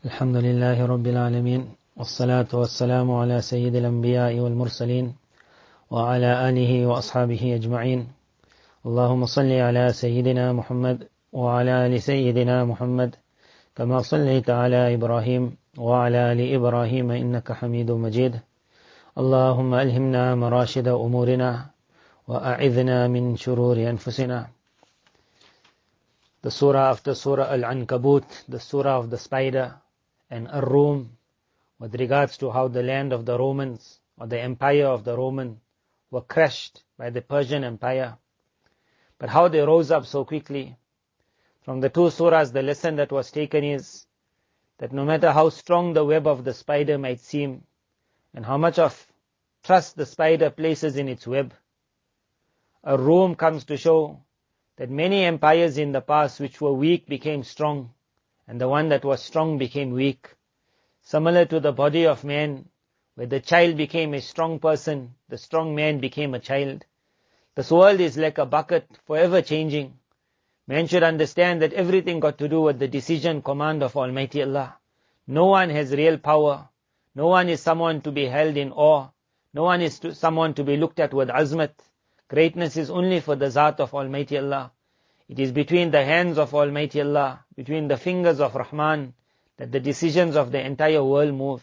الحمد لله رب العالمين والصلاة والسلام على سيد الأنبياء والمرسلين وعلى آله وأصحابه أجمعين. اللهم صل على سيدنا محمد وعلى آل سيدنا محمد كما صليت على إبراهيم وعلى آل إبراهيم إنك حميد مجيد. اللهم ألهمنا مراشد أمورنا وأعذنا من شرور أنفسنا. The surah after Surah Al-Ankabut, the surah of the spider, and Ar-Rum, with regards to how the land of the Romans, or the empire of the Roman, were crushed by the Persian Empire. But how they rose up so quickly. From the two surahs, the lesson that was taken is that no matter how strong the web of the spider might seem, and how much of trust the spider places in its web, Ar-Rum comes to show that many empires in the past which were weak became strong, and the one that was strong became weak. Similar to the body of man, where the child became a strong person, the strong man became a child. This world is like a bucket, forever changing. Man should understand that everything got to do with the decision, command of Almighty Allah. No one has real power. No one is someone to be held in awe. No one is someone to be looked at with azmat. Greatness is only for the Zat of Almighty Allah. It is between the hands of Almighty Allah, between the fingers of Rahman, that the decisions of the entire world move.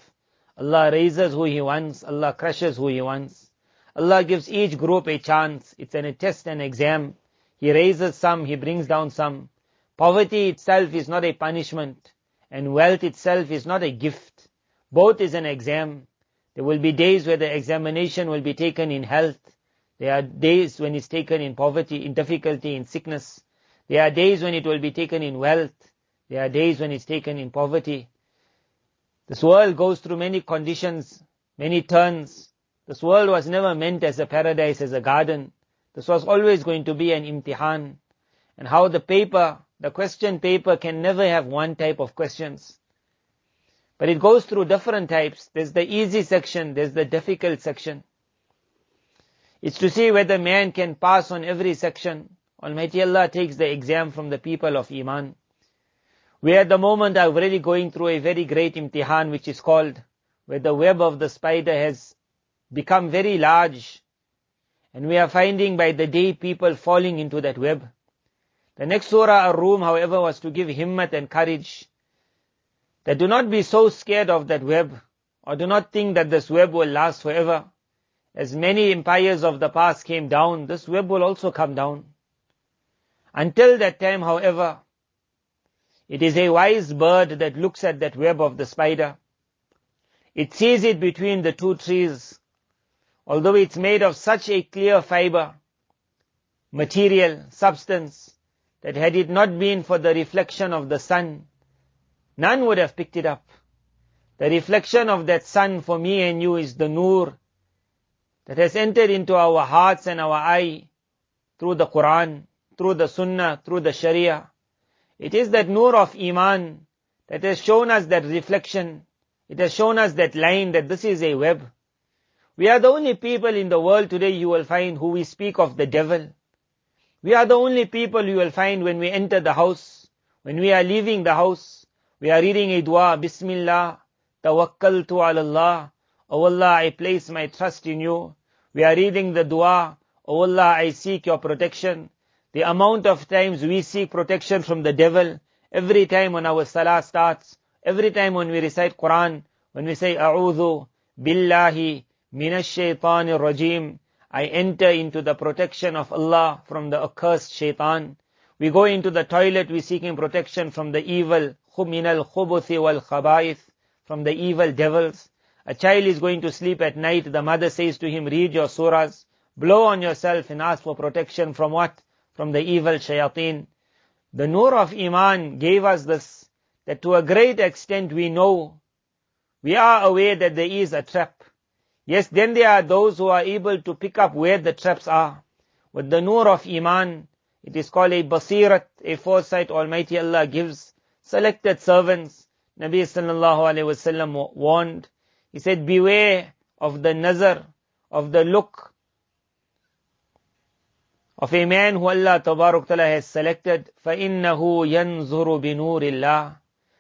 Allah raises who He wants, Allah crushes who He wants. Allah gives each group a chance. It's a test and exam. He raises some, He brings down some. Poverty itself is not a punishment, and wealth itself is not a gift. Both is an exam. There will be days where the examination will be taken in health. There are days when it's taken in poverty, in difficulty, in sickness. There are days when it will be taken in wealth. There are days when it's taken in poverty. This world goes through many conditions, many turns. This world was never meant as a paradise, as a garden. This was always going to be an imtihan. And how the paper, the question paper, can never have one type of questions. But it goes through different types. There's the easy section, there's the difficult section. It's to see whether man can pass on every section. Almighty Allah takes the exam from the people of Iman. We at the moment are really going through a very great imtihan, which is called, where the web of the spider has become very large. And we are finding by the day people falling into that web. The next surah, Ar-Rum, however, was to give himmat and courage. That do not be so scared of that web, or do not think that this web will last forever. As many empires of the past came down, this web will also come down. Until that time, however, it is a wise bird that looks at that web of the spider. It sees it between the two trees. Although it's made of such a clear fiber, material, substance, that had it not been for the reflection of the sun, none would have picked it up. The reflection of that sun for me and you is the nur that has entered into our hearts and our eye through the Quran, through the Sunnah, through the Sharia. It is that nur of Iman that has shown us that reflection. It has shown us that line, that this is a web. We are the only people in the world today you will find who we speak of the devil. We are the only people you will find when we enter the house, when we are leaving the house, we are reading a dua, Bismillah, Tawakkaltu ala Allah. Oh Allah, I place my trust in you. We are reading the dua, Oh Allah, I seek your protection. The amount of times we seek protection from the devil, every time when our salah starts, every time when we recite Quran, when we say, A'udhu billahi minash shaitanir rajim, I enter into the protection of Allah from the accursed shaitan. We go into the toilet, we seeking protection from the evil, minal khubuthi wal khaba'ith, from the evil devils. A child is going to sleep at night, the mother says to him, read your surahs, blow on yourself and ask for protection from what? From the evil shayateen. The nur of Iman gave us this, that to a great extent we know, we are aware that there is a trap. Yes, then there are those who are able to pick up where the traps are. With the nur of Iman, it is called a basirat, a foresight Almighty Allah gives selected servants. Nabi sallallahu alayhi wasallam warned. He said, beware of the nazar, of the look of a man who Allah Tabarak Ta'ala has selected. فَإِنَّهُ يَنْظُرُ بِنُورِ اللَّهِ.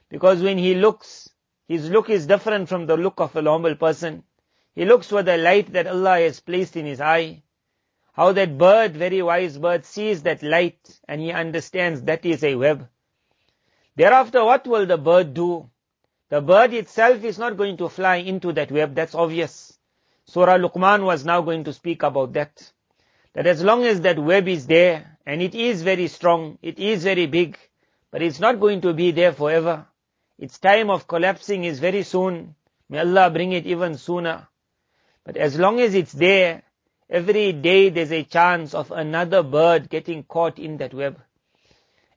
Because when he looks, his look is different from the look of a normal person. He looks for the light that Allah has placed in his eye. How that bird, very wise bird, sees that light and he understands that is a web. Thereafter, what will the bird do? The bird itself is not going to fly into that web, that's obvious. Surah Luqman was now going to speak about that. That as long as that web is there, and it is very strong, it is very big, but it's not going to be there forever. Its time of collapsing is very soon. May Allah bring it even sooner. But as long as it's there, every day there's a chance of another bird getting caught in that web.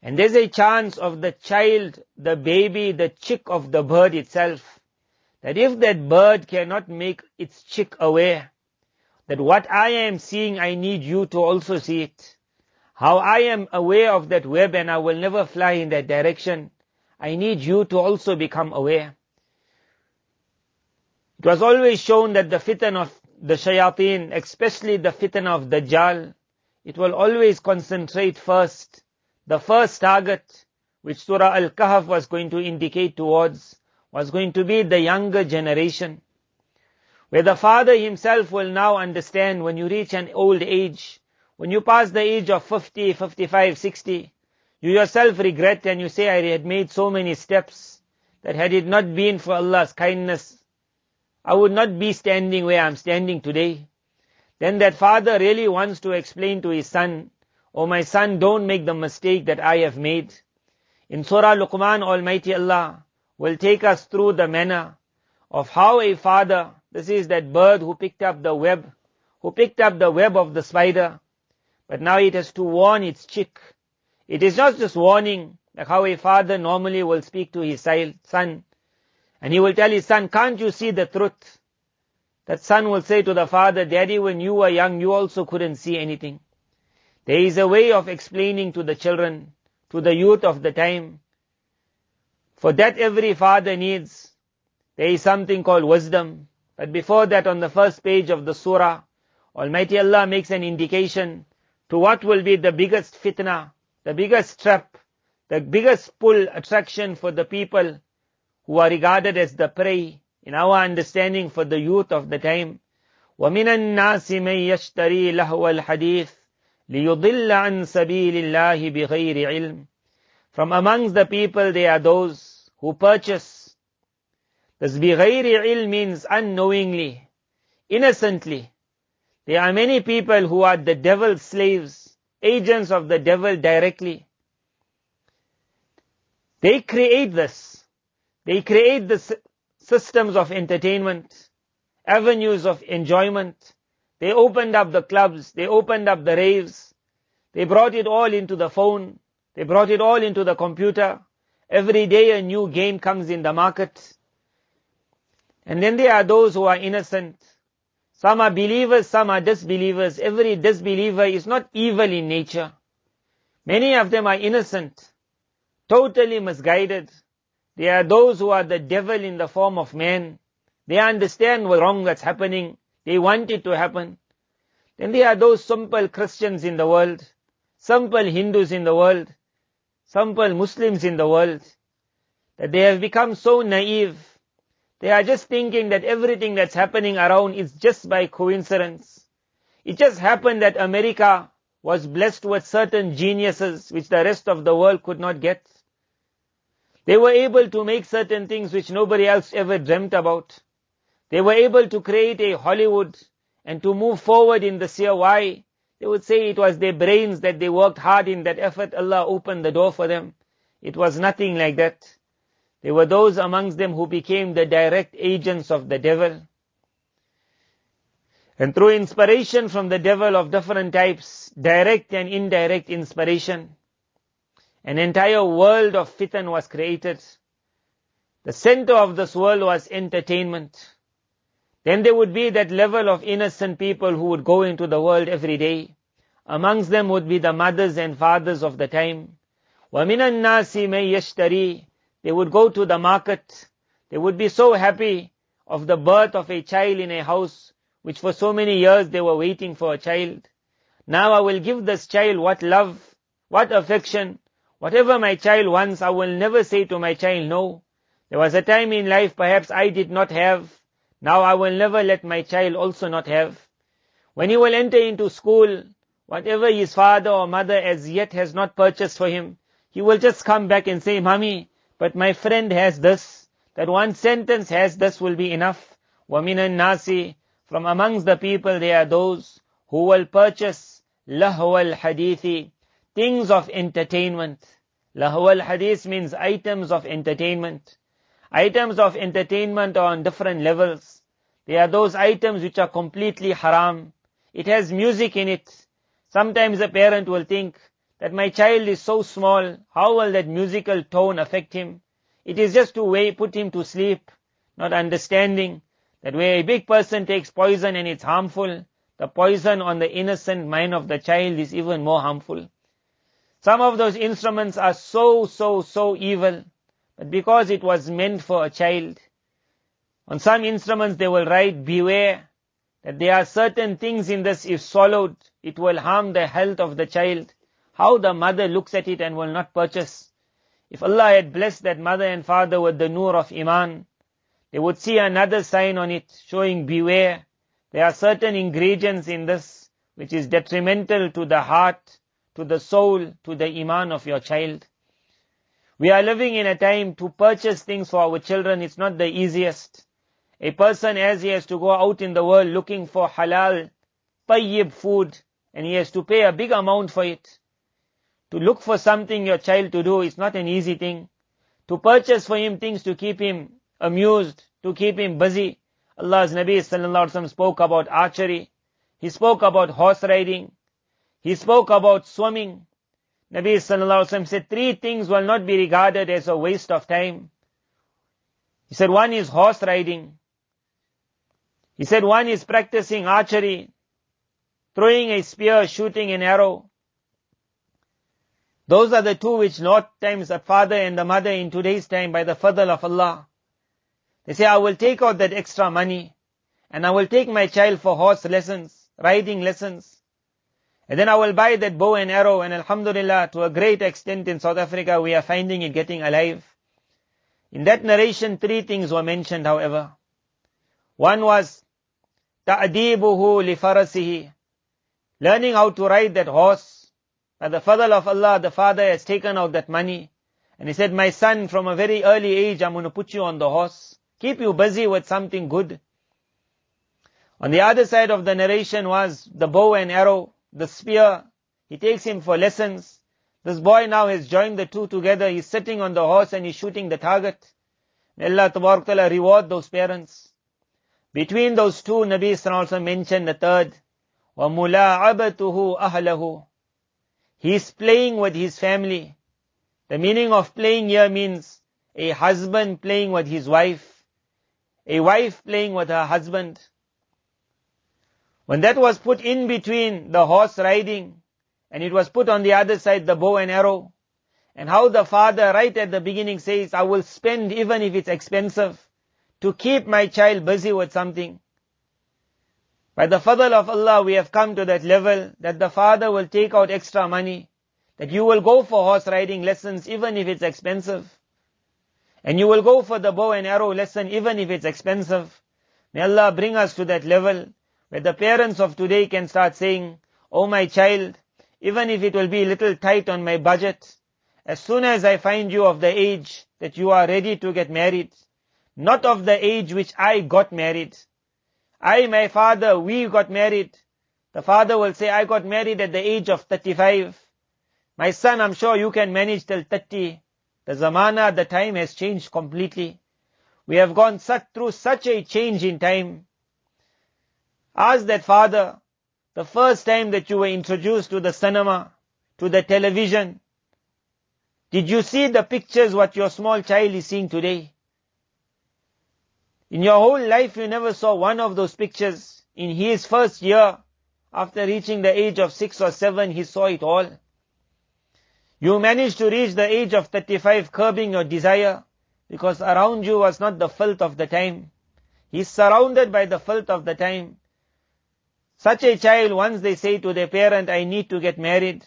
And there's a chance of the child, the baby, the chick of the bird itself, that if that bird cannot make its chick aware that what I am seeing, I need you to also see it. How I am aware of that web and I will never fly in that direction, I need you to also become aware. It was always shown that the fitan of the shayateen, especially the fitan of Dajjal, it will always concentrate first. The first target, which Surah Al-Kahf was going to indicate towards, was going to be the younger generation. Where the father himself will now understand when you reach an old age, when you pass the age of 50, 55, 60, you yourself regret and you say, I had made so many steps that had it not been for Allah's kindness, I would not be standing where I'm standing today. Then that father really wants to explain to his son, oh my son, don't make the mistake that I have made. In Surah Luqman, Almighty Allah will take us through the manner of how a father, this is that bird who picked up the web of the spider, but now it has to warn its chick. It is not just warning, like how a father normally will speak to his son, and he will tell his son, can't you see the truth? That son will say to the father, Daddy, when you were young, you also couldn't see anything. There is a way of explaining to the children, to the youth of the time. For that every father needs. There is something called wisdom. But before that, on the first page of the surah, Almighty Allah makes an indication to what will be the biggest fitna, the biggest trap, the biggest pull attraction for the people who are regarded as the prey, in our understanding for the youth of the time. وَمِنَ النَّاسِ مَن يَشْتَرِي لَهْوَ الْحَدِيثِ لِيُضِلَّ عَنْ سَبِيلِ اللَّهِ بِغَيْرِ عِلْمٍ. From amongst the people there are those who purchase. This بِغَيْرِ عِلْمٍ means unknowingly, innocently. There are many people who are the devil's slaves, agents of the devil directly. They create this. They create the systems of entertainment, avenues of enjoyment. They opened up the clubs, they opened up the raves. They brought it all into the phone. They brought it all into the computer. Every day a new game comes in the market. And then there are those who are innocent. Some are believers, some are disbelievers. Every disbeliever is not evil in nature. Many of them are innocent, totally misguided. There are those who are the devil in the form of man. They understand what wrong that's happening. They want it to happen. Then there are those simple Christians in the world, simple Hindus in the world, simple Muslims in the world, that they have become so naive. They are just thinking that everything that's happening around is just by coincidence. It just happened that America was blessed with certain geniuses which the rest of the world could not get. They were able to make certain things which nobody else ever dreamt about. They were able to create a Hollywood and to move forward in the sphere. Why? They would say it was their brains that they worked hard in that effort. Allah opened the door for them. It was nothing like that. There were those amongst them who became the direct agents of the devil. And through inspiration from the devil of different types, direct and indirect inspiration, an entire world of fitan was created. The center of this world was entertainment. Then there would be that level of innocent people who would go into the world every day. Amongst them would be the mothers and fathers of the time. وَمِنَ النَّاسِ مَن يَشْتَرِي. They would go to the market. They would be so happy of the birth of a child in a house, which for so many years they were waiting for a child. Now I will give this child what love, what affection, Whatever my child wants, I will never say to my child no. There was a time in life perhaps I did not have. Now I will never let my child also not have. When he will enter into school, whatever his father or mother as yet has not purchased for him, he will just come back and say, Mommy, but my friend has this. That one sentence has this will be enough. وَمِنَ النَّاسِ From amongst the people there are those who will purchase لَهْوَ الْحَدِيثِ things of entertainment. Lahwa al-hadith means items of entertainment. Items of entertainment are on different levels. There are those items which are completely haram. It has music in it. Sometimes a parent will think that my child is so small, how will that musical tone affect him? It is just to put him to sleep, not understanding that where a big person takes poison and it's harmful, the poison on the innocent mind of the child is even more harmful. Some of those instruments are so evil, but because it was meant for a child. On some instruments they will write, beware, that there are certain things in this, if swallowed, it will harm the health of the child. How the mother looks at it and will not purchase. If Allah had blessed that mother and father with the nur of Iman, they would see another sign on it, showing beware. There are certain ingredients in this, which is detrimental to the heart, to the soul, to the iman of your child. We are living in a time to purchase things for our children. It's not the easiest. A person, as he has to go out in the world looking for halal, tayyib food, and he has to pay a big amount for it. To look for something your child to do is not an easy thing. To purchase for him things to keep him amused, to keep him busy. Allah's Nabi sallallahu alaihi wasallam spoke about archery. He spoke about horse riding. He spoke about swimming. Nabi sallallahu alaihi wasallam said 3 things will not be regarded as a waste of time. He said one is horse riding. He said one is practicing archery, throwing a spear, shooting an arrow. Those are the 2 which not times the father and the mother in today's time, by the fadl of Allah, they say, I will take out that extra money and I will take my child for horse lessons, riding lessons. And then I will buy that bow and arrow, and alhamdulillah, to a great extent in South Africa, we are finding it getting alive. In that narration, 3 things were mentioned, however. One was, ta'deebuhu li farasihi, learning how to ride that horse. By the fadl of Allah, the father has taken out that money. And he said, my son, from a very early age, I'm going to put you on the horse. Keep you busy with something good. On the other side of the narration was the bow and arrow, the spear. He takes him for lessons. This boy now has joined the 2 together. He's sitting on the horse and he's shooting the target. May Allah Tabarak Ta'ala reward those parents. Between those 2, Nabi Sallallahu Alaihi Wasallam mentioned the 3rd. وَمُلَاعَبَتُهُ أَهْلَهُ. He's playing with his family. The meaning of playing here means a husband playing with his wife. A wife playing with her husband. When that was put in between the horse riding, and it was put on the other side the bow and arrow, and how the father right at the beginning says, I will spend even if it's expensive, to keep my child busy with something. By the fadl of Allah, we have come to that level that the father will take out extra money, that you will go for horse riding lessons even if it's expensive. And you will go for the bow and arrow lesson even if it's expensive. May Allah bring us to that level where the parents of today can start saying, oh my child, even if it will be a little tight on my budget, as soon as I find you of the age that you are ready to get married, not of the age which I got married. I, my father, we got married. The father will say, I got married at the age of 35. My son, I'm sure you can manage till 30. The zamana, the time has changed completely. We have gone through such a change in time. Ask that father, the first time that you were introduced to the cinema, to the television, did you see the pictures what your small child is seeing today? In your whole life you never saw one of those pictures. In his first year, after reaching the age of 6 or 7, he saw it all. You managed to reach the age of 35 curbing your desire, because around you was not the filth of the time. He's surrounded by the filth of the time. Such a child, once they say to their parent, I need to get married,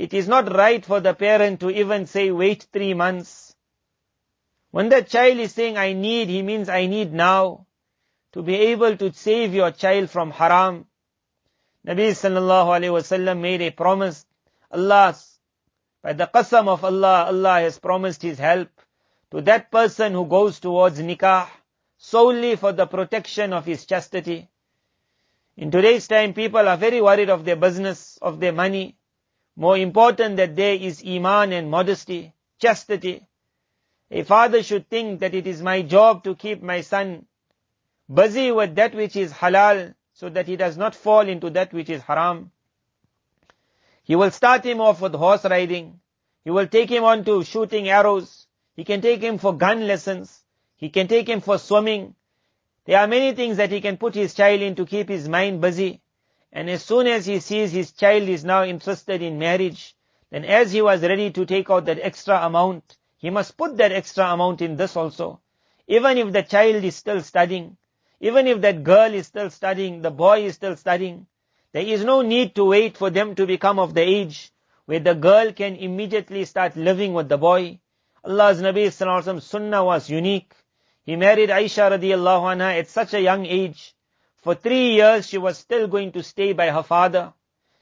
it is not right for the parent to even say, wait 3 months. When the child is saying, I need, he means I need now. To be able to save your child from haram. Nabi sallallahu alayhi wasallam made a promise. By the qasam of Allah, Allah has promised His help to that person who goes towards nikah solely for the protection of his chastity. In today's time, people are very worried of their business, of their money. More important that there is iman and modesty, chastity. A father should think that it is my job to keep my son busy with that which is halal, so that he does not fall into that which is haram. He will start him off with horse riding. He will take him on to shooting arrows. He can take him for gun lessons. He can take him for swimming. There are many things that he can put his child in to keep his mind busy. And as soon as he sees his child is now interested in marriage, then as he was ready to take out that extra amount, he must put that extra amount in this also. Even if the child is still studying, even if that girl is still studying, the boy is still studying, there is no need to wait for them to become of the age where the girl can immediately start living with the boy. Allah's Nabi sallallahu alaihi wasallam sunnah was unique. He married Aisha radiallahu anha at such a young age. For 3 years she was still going to stay by her father.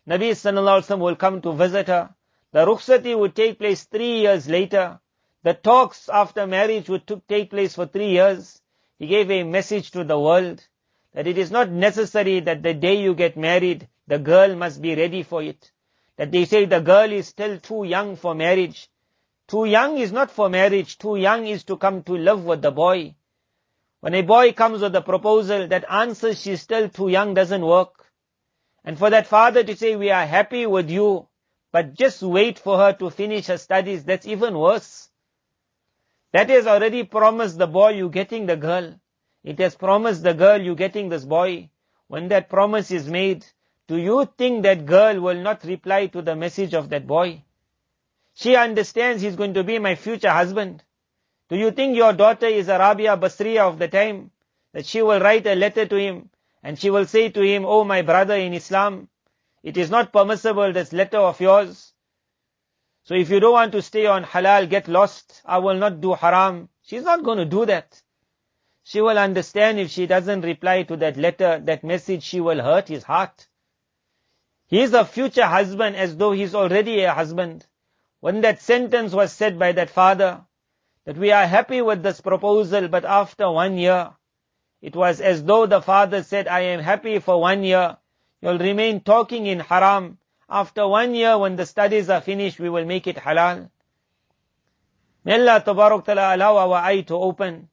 Nabi sallallahu alaihi wasallam will come to visit her. The rukhsati would take place 3 years later. The talks after marriage would take place for 3 years. He gave a message to the world that it is not necessary that the day you get married, the girl must be ready for it. That they say the girl is still too young for marriage. Too young is not for marriage. Too young is to come to live with the boy. When a boy comes with a proposal that answers she's still too young doesn't work. And for that father to say we are happy with you, but just wait for her to finish her studies, that's even worse. That has already promised the boy you getting the girl. It has promised the girl you getting this boy. When that promise is made, do you think that girl will not reply to the message of that boy? She understands he's going to be my future husband. Do you think your daughter is a Rabia Basriya of the time? That she will write a letter to him and she will say to him, oh my brother in Islam, it is not permissible this letter of yours. So if you don't want to stay on halal, get lost. I will not do haram. She's not going to do that. She will understand if she doesn't reply to that letter, that message, she will hurt his heart. He is a future husband as though he's already a husband. When that sentence was said by that father, that we are happy with this proposal, but after 1 year, it was as though the father said, I am happy for 1 year. You'll remain talking in haram. After 1 year, when the studies are finished, we will make it halal. May Allah Tabarak Ta'ala allow our eye to open.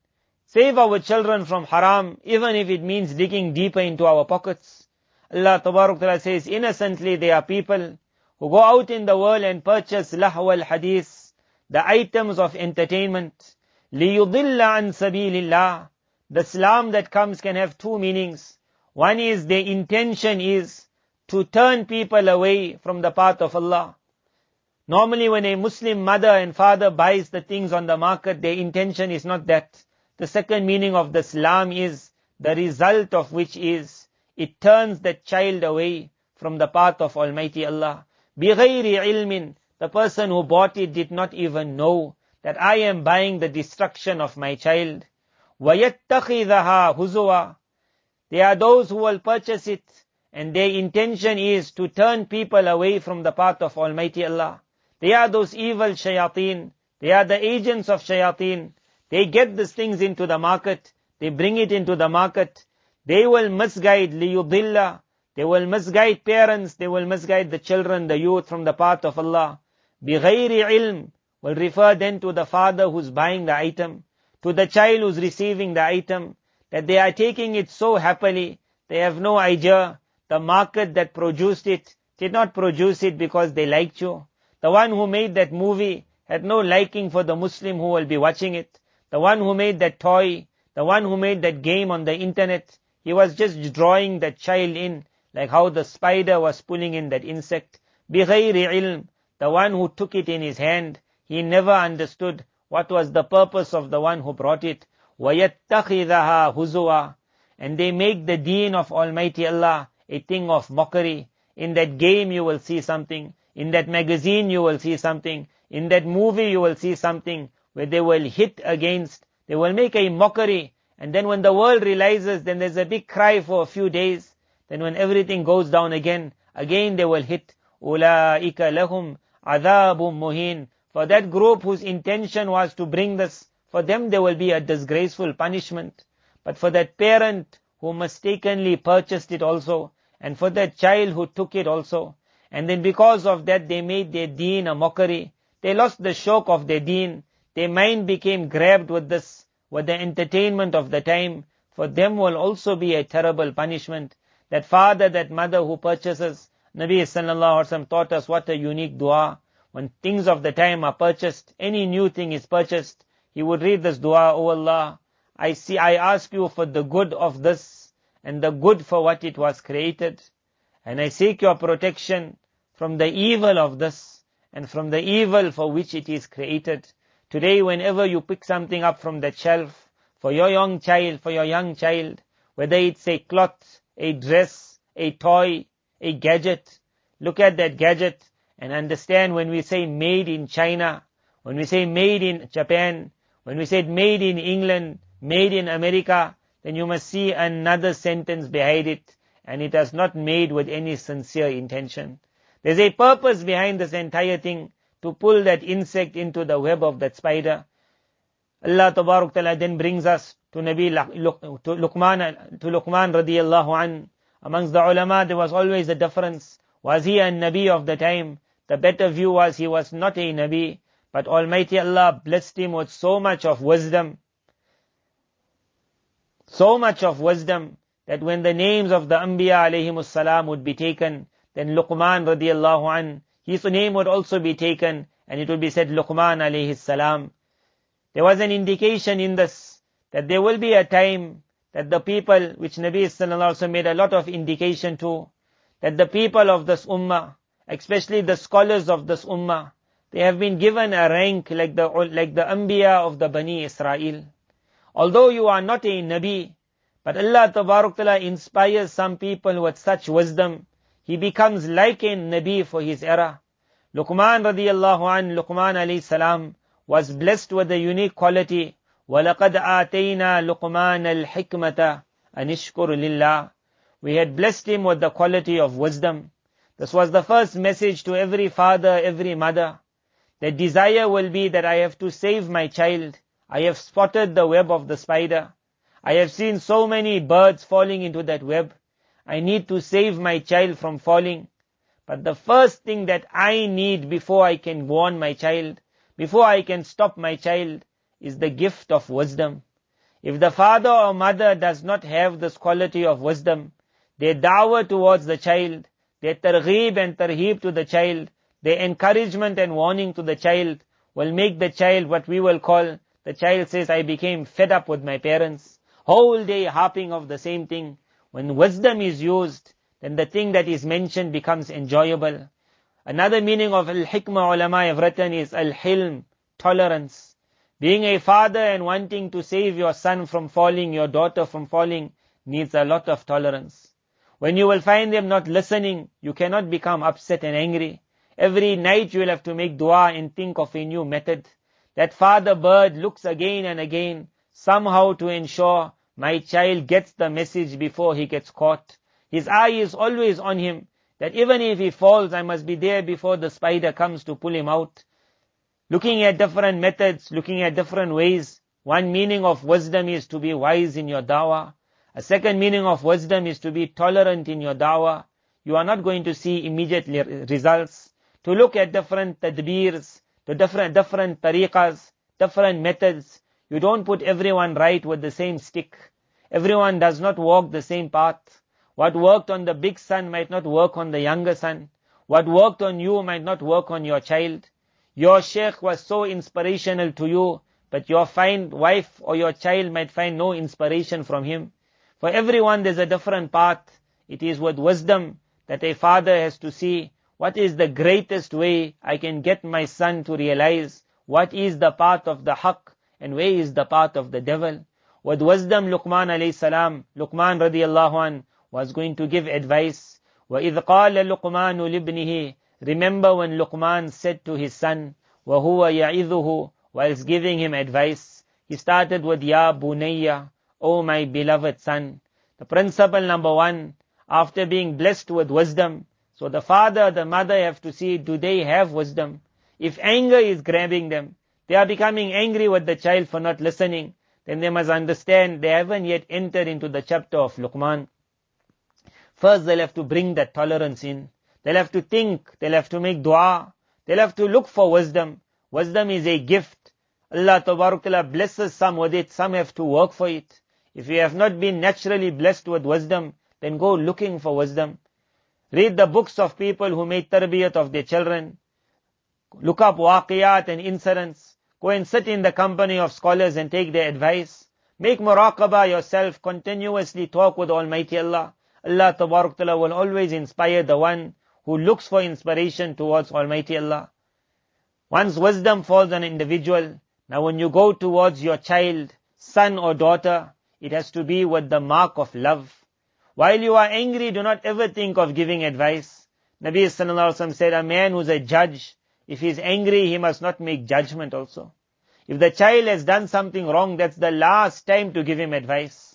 Save our children from haram, even if it means digging deeper into our pockets. Allah Tabarak Ta'ala says, innocently there are people who go out in the world and purchase lahwa al-hadith, the items of entertainment. لِيُضِلَّ عَنْ سَبِيلِ اللَّهِ. The Islam that comes can have two meanings. One is their intention is to turn people away from the path of Allah. Normally when a Muslim mother and father buys the things on the market, their intention is not that. The second meaning of the Islam is, the result of which is, it turns the child away from the path of Almighty Allah. بِغَيْرِ عِلْمٍ. The person who bought it did not even know that I am buying the destruction of my child. وَيَتَّخِذَهَا هُزُوًا. There are those who will purchase it, and their intention is to turn people away from the path of Almighty Allah. They are those evil shayateen. They are the agents of shayateen. They get these things into the market. They bring it into the market. They will misguide liyudilla. They will misguide parents. They will misguide the children, the youth from the path of Allah. Bighayri ilm will refer then to the father who's buying the item, to the child who's receiving the item, that they are taking it so happily. They have no idea. The market that produced it did not produce it because they liked you. The one who made that movie had no liking for the Muslim who will be watching it. The one who made that toy, the one who made that game on the internet, he was just drawing that child in, like how the spider was pulling in that insect. بِغَيْرِ ilm. The one who took it in his hand, he never understood what was the purpose of the one who brought it. وَيَتَّخِذَهَا هُزُوًا. And they make the deen of Almighty Allah a thing of mockery. In that game you will see something. In that magazine you will see something. In that movie you will see something where they will hit against, they will make a mockery. And then when the world realizes, then there's a big cry for a few days. Then when everything goes down again they will hit. أُولَٰئِكَ لَهُمْ عَذَابٌ مُهِينٌ. For that group whose intention was to bring this, for them there will be a disgraceful punishment. But for that parent who mistakenly purchased it also, and for that child who took it also, and then because of that they made their deen a mockery, they lost the shock of their deen, their mind became grabbed with this, with the entertainment of the time, for them will also be a terrible punishment. That father, that mother who purchases, Nabi sallallahu alaihi wasallam taught us what a unique dua. When things of the time are purchased, any new thing is purchased, he would read this dua, "Oh Allah, I ask you for the good of this, and the good for what it was created. And I seek your protection from the evil of this, and from the evil for which it is created." Today, whenever you pick something up from that shelf, for your young child, whether it's a cloth, a dress, a toy, a gadget, look at that gadget and understand when we say made in China, when we say made in Japan, when we say made in England, made in America, then you must see another sentence behind it, and it is not made with any sincere intention. There's a purpose behind this entire thing, to pull that insect into the web of that spider. Allah Tabarak Ta'ala then brings us to Luqman radiyallahu an. Amongst the ulama there was always a difference. Was he a Nabi of the time? The better view was he was not a Nabi, but Almighty Allah blessed him with so much of wisdom. So much of wisdom that when the names of the Anbiya alayhimus salam would be taken, then Luqman radiyallahu an, his name would also be taken, and it would be said Luqman alayhis salam. There was an indication in this, that there will be a time that the people, which Nabi sallallahu alaihi wasallam made a lot of indication to, that the people of this ummah, especially the scholars of this ummah, they have been given a rank like the Anbiya of the Bani Israel. Although you are not a Nabi, but Allah Tabarak Ta'ala inspires some people with such wisdom, he becomes like a Nabi for his era. Luqman radiyallahu an, Luqman alayhi salam, was blessed with the unique quality, وَلَقَدْ آتَيْنَا لُقْمَانَ الْحِكْمَةَ أَنِشْكُرُ لِلَّهِ. We had blessed him with the quality of wisdom. This was the first message to every father, every mother. The desire will be that I have to save my child. I have spotted the web of the spider. I have seen so many birds falling into that web. I need to save my child from falling. But the first thing that I need before I can warn my child, before I can stop my child, is the gift of wisdom. If the father or mother does not have this quality of wisdom, their da'wah towards the child, their targheeb and tarheeb to the child, their encouragement and warning to the child, will make the child what we will call, the child says, I became fed up with my parents, whole day harping of the same thing. When wisdom is used, then the thing that is mentioned becomes enjoyable. Another meaning of al-hikmah ulama have written is al-hilm, tolerance. Being a father and wanting to save your son from falling, your daughter from falling, needs a lot of tolerance. When you will find them not listening, you cannot become upset and angry. Every night you will have to make dua and think of a new method. That father bird looks again and again, somehow to ensure my child gets the message before he gets caught. His eye is always on him, that even if he falls, I must be there before the spider comes to pull him out. Looking at different methods, looking at different ways. One meaning of wisdom is to be wise in your da'wah. A second meaning of wisdom is to be tolerant in your da'wah. You are not going to see immediate results. To look at different tadbirs, to different tariqas, different methods. You don't put everyone right with the same stick. Everyone does not walk the same path. What worked on the big son might not work on the younger son. What worked on you might not work on your child. Your sheikh was so inspirational to you, but your wife or your child might find no inspiration from him. For everyone there's a different path. It is with wisdom that a father has to see what is the greatest way I can get my son to realize what is the path of the haqq and where is the path of the devil. With wisdom, Luqman alayhi salam, Luqman radiyallahu an, was going to give advice. وَإِذْ قَالَ لُقْمَانُ لِابْنِهِ Remember when Luqman said to his son, وَهُوَ يَعِذُهُ, whilst giving him advice, he started with Ya Bunayya, O my beloved son. The principle number one, after being blessed with wisdom, so the father, the mother have to see, do they have wisdom? If anger is grabbing them, they are becoming angry with the child for not listening, then they must understand they haven't yet entered into the chapter of Luqman. First they'll have to bring that tolerance in. They'll have to think, they'll have to make dua, they'll have to look for wisdom. Wisdom is a gift. Allah Tabarakala blesses some with it, some have to work for it. If you have not been naturally blessed with wisdom, then go looking for wisdom. Read the books of people who made tarbiyat of their children. Look up waqiyat and incidents. Go and sit in the company of scholars and take their advice. Make muraqabah yourself, continuously talk with Almighty Allah. Allah Tabarakala will always inspire the one who looks for inspiration towards Almighty Allah. Once wisdom falls on an individual, now when you go towards your child, son or daughter, it has to be with the mark of love. While you are angry, do not ever think of giving advice. Nabi Sallallahu Alaihi Wasallam said, a man who's a judge, if he's angry, he must not make judgment also. If the child has done something wrong, that's the last time to give him advice.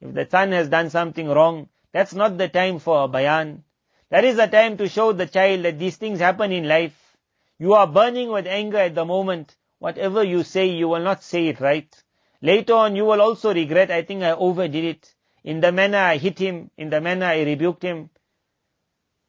If the son has done something wrong, that's not the time for a bayan. That is the time to show the child that these things happen in life. You are burning with anger at the moment. Whatever you say, you will not say it right. Later on, you will also regret, I think I overdid it. In the manner I hit him, in the manner I rebuked him.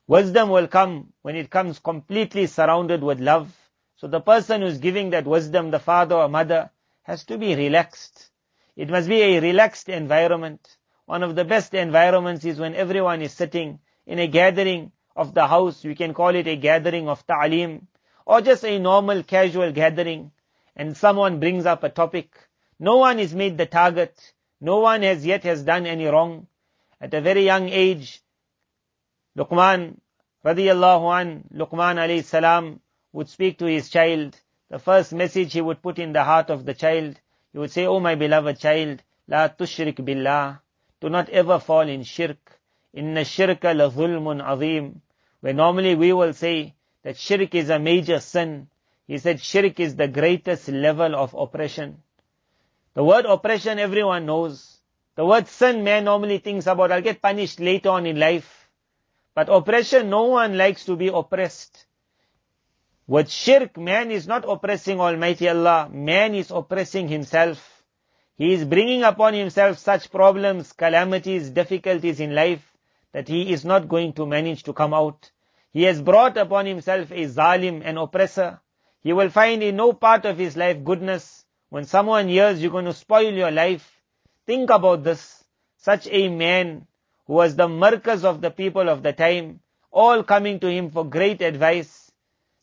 Wisdom will come when it comes completely surrounded with love. So the person who's giving that wisdom, the father or mother, has to be relaxed. It must be a relaxed environment. One of the best environments is when everyone is sitting in a gathering of the house. We can call it a gathering of ta'aleem, or just a normal casual gathering, and someone brings up a topic. No one is made the target. No one has done any wrong. At a very young age, Luqman Luqman alayhi salam would speak to his child. The first message he would put in the heart of the child, he would say, "O my beloved child, la tushrik billah." Do not ever fall in shirk. Inna shirka la zulmun azim. Where normally we will say that shirk is a major sin. He said shirk is the greatest level of oppression. The word oppression everyone knows. The word sin man normally thinks about, I'll get punished later on in life. But oppression, no one likes to be oppressed. With shirk, man is not oppressing Almighty Allah. Man is oppressing himself. He is bringing upon himself such problems, calamities, difficulties in life that he is not going to manage to come out. He has brought upon himself a zalim, an oppressor. He will find in no part of his life goodness. When someone hears you're going to spoil your life, think about this. Such a man who was the markaz of the people of the time, all coming to him for great advice.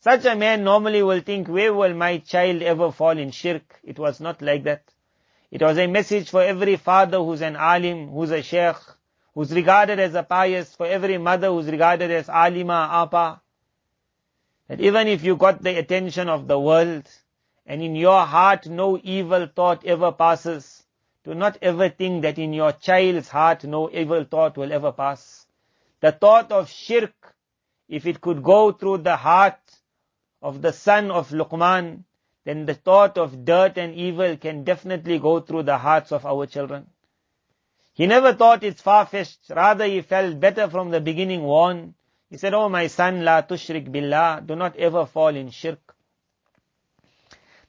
Such a man normally will think, where will my child ever fall in shirk? It was not like that. It was a message for every father who's an alim, who's a sheikh, who's regarded as a pious, for every mother who's regarded as alima, apa. That even if you got the attention of the world, and in your heart no evil thought ever passes, do not ever think that in your child's heart no evil thought will ever pass. The thought of shirk, if it could go through the heart of the son of Luqman, then the thought of dirt and evil can definitely go through the hearts of our children. He never thought it's far-fetched. Rather, he felt better from the beginning warned. He said, "Oh my son, la tushrik billah, do not ever fall in shirk."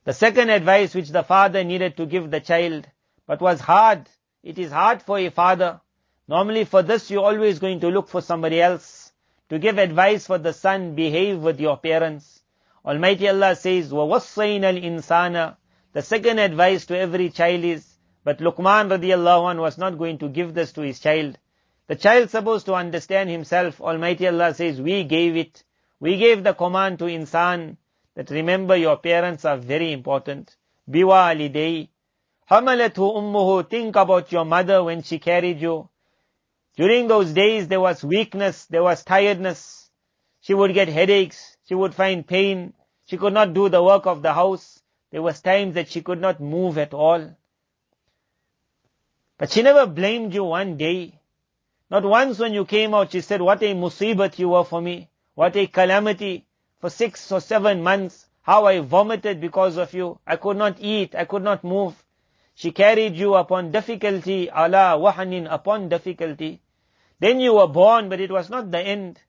The second advice which the father needed to give the child, but was hard. It is hard for a father. Normally for this you're always going to look for somebody else. To give advice for the son, behave with your parents. Almighty Allah says, وَوَصَّيْنَا الْإِنسَانَ. The second advice to every child is, but Luqman radiallahu anh was not going to give this to his child. The child's supposed to understand himself. Almighty Allah says, we gave it. We gave the command to insan that remember your parents are very important. Biwalidayhi. Hamalathu ummuhu. Think about your mother when she carried you. During those days there was weakness, there was tiredness. She would get headaches. She would find pain. She could not do the work of the house. There was times that she could not move at all. But she never blamed you one day. Not once when you came out she said, what a musibat you were for me. What a calamity. For 6 or 7 months, how I vomited because of you. I could not eat, I could not move. She carried you upon difficulty, ala wahanin, upon difficulty. Then you were born, but it was not the end.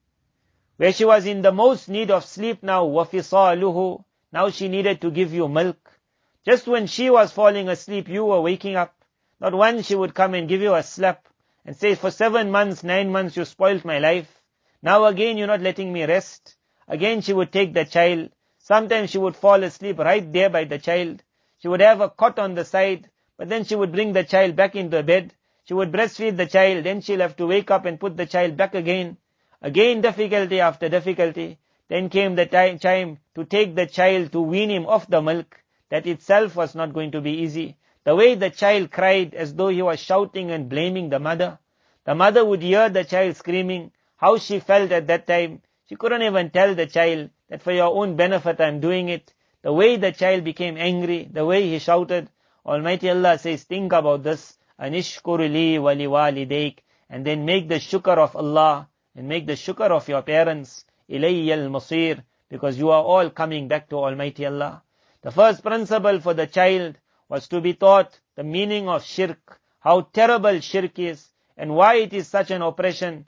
Where she was in the most need of sleep now, wafisaluhu, now she needed to give you milk. Just when she was falling asleep, you were waking up. Not once she would come and give you a slap and say, for 7 months, 9 months, you spoiled my life. Now again, you're not letting me rest. Again, she would take the child. Sometimes she would fall asleep right there by the child. She would have a cot on the side, but then she would bring the child back into bed. She would breastfeed the child, then she'll have to wake up and put the child back again. Again, difficulty after difficulty. Then came the time to take the child to wean him off the milk. That itself was not going to be easy. The way the child cried as though he was shouting and blaming the mother. The mother would hear the child screaming. How she felt at that time. She couldn't even tell the child that for your own benefit I'm doing it. The way the child became angry, the way he shouted. Almighty Allah says, think about this. Anishkur li wa liwalidayk. And then make the shukr of Allah and make the shukr of your parents. Ilayya al-masir. Because you are all coming back to Almighty Allah. The first principle for the child was to be taught the meaning of shirk, how terrible shirk is, and why it is such an oppression,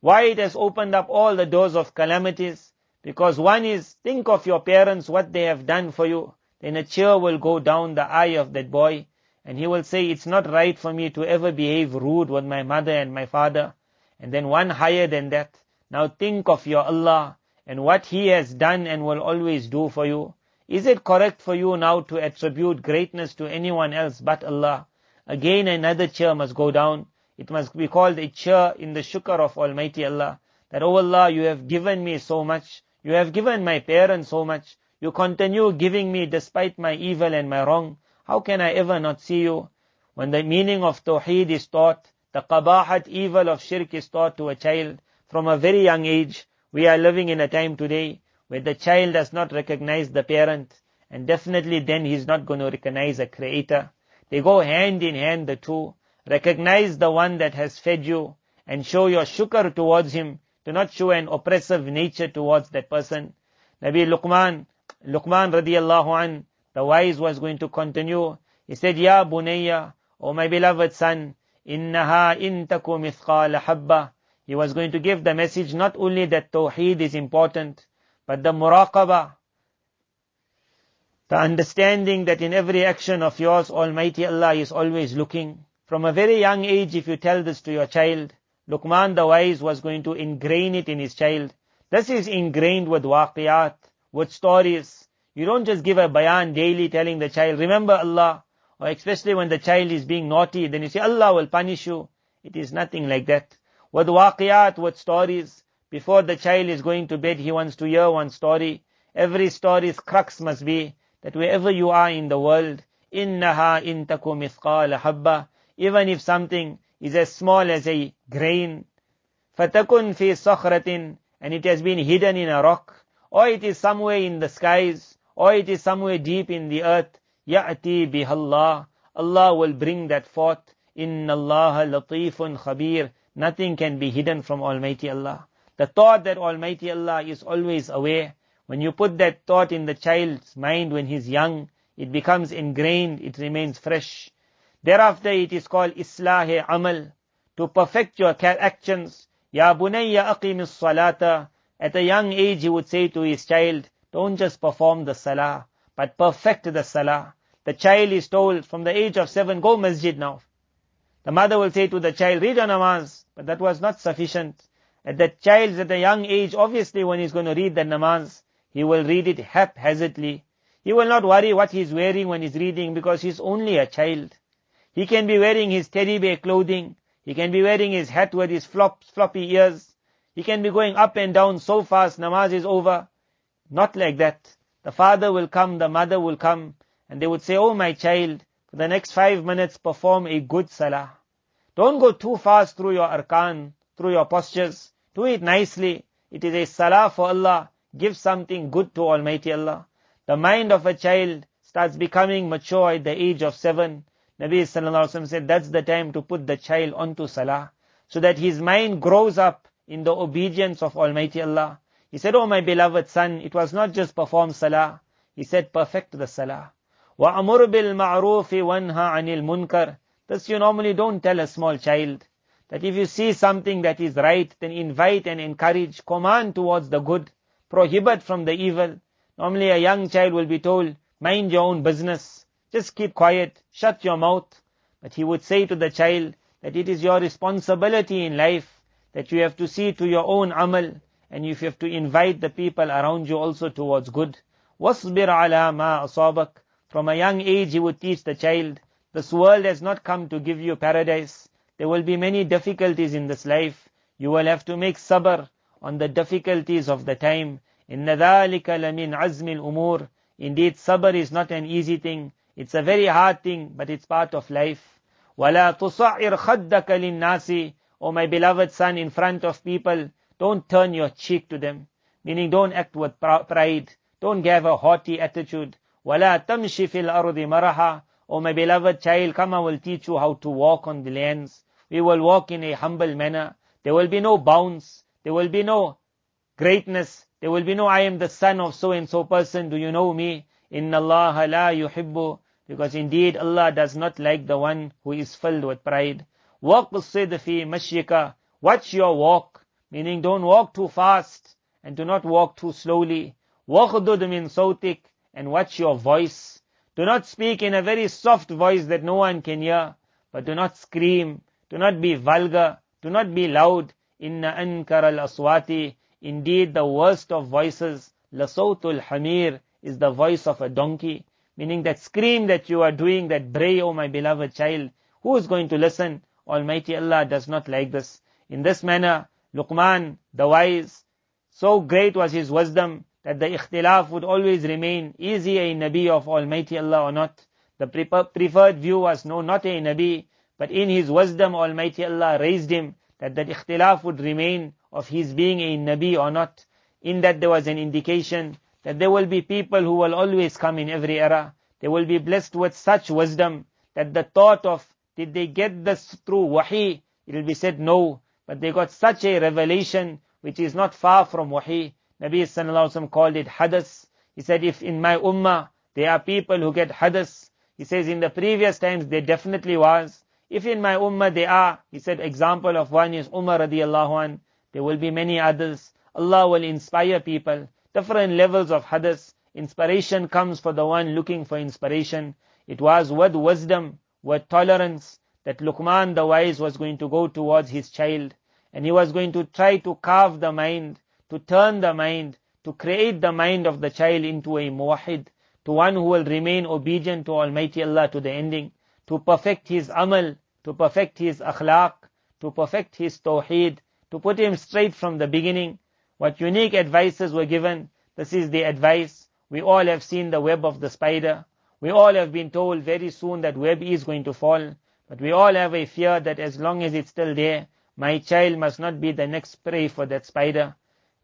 why it has opened up all the doors of calamities. Because one is, think of your parents, what they have done for you. Then a tear will go down the eye of that boy, and he will say, it's not right for me to ever behave rude with my mother and my father. And then one higher than that, now think of your Allah, and what He has done and will always do for you. Is it correct for you now to attribute greatness to anyone else but Allah? Again another chair must go down. It must be called a chair in the shukr of Almighty Allah. That, oh Allah, you have given me so much. You have given my parents so much. You continue giving me despite my evil and my wrong. How can I ever not see you? When the meaning of Tawheed is taught, the qabahat, evil of shirk is taught to a child from a very young age. We are living in a time today where the child does not recognize the parent, and definitely then he's not going to recognize a creator. They go hand in hand, the two. Recognize the one that has fed you and show your shukr towards him. Do not show an oppressive nature towards that person. Nabi Luqman radiyallahu an, the wise, was going to continue. He said, Ya bunayya, O my beloved son, innaha in taku mithqala habba. He was going to give the message not only that Tawheed is important, but the muraqabah, the understanding that in every action of yours, Almighty Allah is always looking. From a very young age, if you tell this to your child, Luqman the wise was going to ingrain it in his child. This is ingrained with waqiyat, with stories. You don't just give a bayan daily telling the child, remember Allah, or especially when the child is being naughty, then you say, Allah will punish you. It is nothing like that. With waqiyat, with stories, before the child is going to bed, he wants to hear one story. Every story's crux must be that wherever you are in the world, innaha in taku mithqala habba, even if something is as small as a grain, fatakun fi sakhratin, and it has been hidden in a rock, or it is somewhere in the skies, or it is somewhere deep in the earth, ya'ti bihallah, Allah will bring that forth. Inna Allah latifun khabir. Nothing can be hidden from Almighty Allah. The thought that Almighty Allah is always aware, when you put that thought in the child's mind when he's young, it becomes ingrained, it remains fresh. Thereafter it is called Islahe Amal, to perfect your actions. Ya bunayya aqimis salata. At a young age he would say to his child, don't just perform the salah, but perfect the salah. The child is told from the age of 7, go masjid now. The mother will say to the child, read a namaz, but that was not sufficient. At the child at a young age, obviously when he's going to read the namaz, he will read it haphazardly. He will not worry what he's wearing when he's reading, because he's only a child. He can be wearing his teddy bear clothing. He can be wearing his hat with his floppy ears. He can be going up and down so fast, namaz is over. Not like that. The father will come, the mother will come, and they would say, oh my child, for the next 5 minutes perform a good salah. Don't go too fast through your arkan, through your postures. Do it nicely. It is a salah for Allah. Give something good to Almighty Allah. The mind of a child starts becoming mature at the age of 7. Nabi sallallahu alaihi wasallam said that's the time to put the child onto salah, so that his mind grows up in the obedience of Almighty Allah. He said, "Oh my beloved son, it was not just perform salah." He said, "Perfect the salah." وَأَمُرْ بِالْمَعْرُوفِ وَانْهَ عَنِ الْمُنْكَرِ. This you normally don't tell a small child. That if you see something that is right, then invite and encourage, command towards the good, prohibit from the evil. Normally a young child will be told, mind your own business, just keep quiet, shut your mouth. But he would say to the child that it is your responsibility in life, that you have to see to your own amal, and you have to invite the people around you also towards good. وَاصْبِرْ عَلَى مَا أَصَابَكَ. From a young age he would teach the child, this world has not come to give you paradise. There will be many difficulties in this life. You will have to make sabr on the difficulties of the time. إِنَّ ذَلِكَ لَمِنْ عَزْمِ الْأُمُورِ. Indeed, sabr is not an easy thing. It's a very hard thing, but it's part of life. وَلَا تُصَعِّرْ خَدَّكَ لِلنَّاسِ. O my beloved son, in front of people, don't turn your cheek to them. Meaning, don't act with pride. Don't have a haughty attitude. وَلَا تَمْشِ فِي الْأَرْضِ مَرَحًا. O my beloved child, come, I will teach you how to walk on the lands. We will walk in a humble manner. There will be no bounce. There will be no greatness. There will be no, I am the son of so and so person. Do you know me? Inna Allah la yuhibbu. Because indeed Allah does not like the one who is filled with pride. وَقْصِدْ فِي مَشْيِكَ. Watch your walk. Meaning don't walk too fast and do not walk too slowly. وَغْضُدْ مِنْ صَوْتِكَ. And watch your voice. Do not speak in a very soft voice that no one can hear. But do not scream. Do not be vulgar. Do not be loud. Inna ankara al-aswati. Indeed, the worst of voices, lasawtul hamir, is the voice of a donkey. Meaning that scream that you are doing, that bray, O my beloved child, who is going to listen? Almighty Allah does not like this. In this manner, Luqman, the wise, so great was his wisdom that the ikhtilaf would always remain. Is he a Nabi of Almighty Allah or not? The preferred view was no, not a Nabi. But in his wisdom, Almighty Allah raised him that the ikhtilaf would remain of his being a Nabi or not. In that there was an indication that there will be people who will always come in every era. They will be blessed with such wisdom that the thought of, did they get this through wahi? It will be said no. But they got such a revelation which is not far from wahi. Nabi sallallahu alaihi wasallam called it hadas. He said, if in my ummah there are people who get hadas, he says in the previous times there definitely was. If in my ummah they are, he said, example of one is Umar radiallahu anh. There will be many others. Allah will inspire people. Different levels of hadith. Inspiration comes for the one looking for inspiration. It was with wisdom, with tolerance, that Luqman the wise was going to go towards his child. And he was going to try to carve the mind, to turn the mind, to create the mind of the child into a muwahid, to one who will remain obedient to Almighty Allah to the ending, to perfect his amal, to perfect his akhlaq, to perfect his tawheed, to put him straight from the beginning. What unique advices were given? This is the advice. We all have seen the web of the spider. We all have been told very soon that web is going to fall. But we all have a fear that as long as it's still there, my child must not be the next prey for that spider.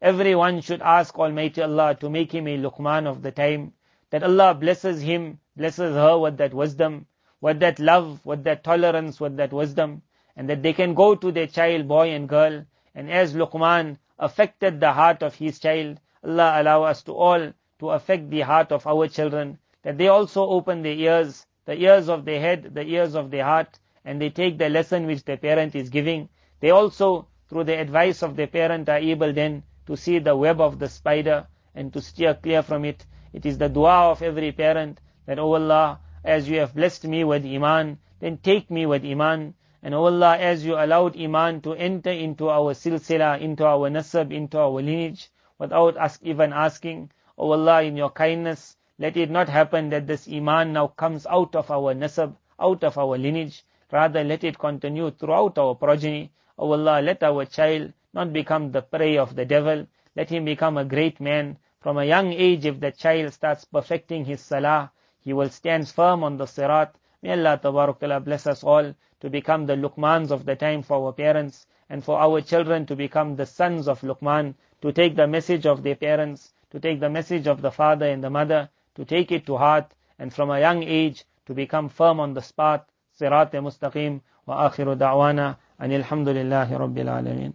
Everyone should ask Almighty Allah to make him a Luqman of the time, that Allah blesses him, blesses her with that wisdom, with that love, with that tolerance, with that wisdom, and that they can go to their child, boy and girl, and as Luqman affected the heart of his child, Allah allow us to all to affect the heart of our children, that they also open their ears, the ears of their head, the ears of their heart, and they take the lesson which their parent is giving. They also, through the advice of their parent, are able then to see the web of the spider and to steer clear from it. It is the dua of every parent that, O Allah, as you have blessed me with Iman, then take me with Iman. And O Allah, as you allowed Iman to enter into our silsila, into our nasab, into our lineage, without even asking, O Allah, in your kindness, let it not happen that this Iman now comes out of our nasab, out of our lineage. Rather, let it continue throughout our progeny. O Allah, let our child not become the prey of the devil. Let him become a great man. From a young age, if the child starts perfecting his salah, he will stand firm on the sirat. May Allah Tabarak Ta'ala bless us all to become the Luqmans of the time for our parents, and for our children to become the sons of Luqman, to take the message of their parents, to take the message of the father and the mother, to take it to heart, and from a young age to become firm on the spot, sirat mustaqim. Wa akhiru da'wana anil hamdulillahi rabbil alameen.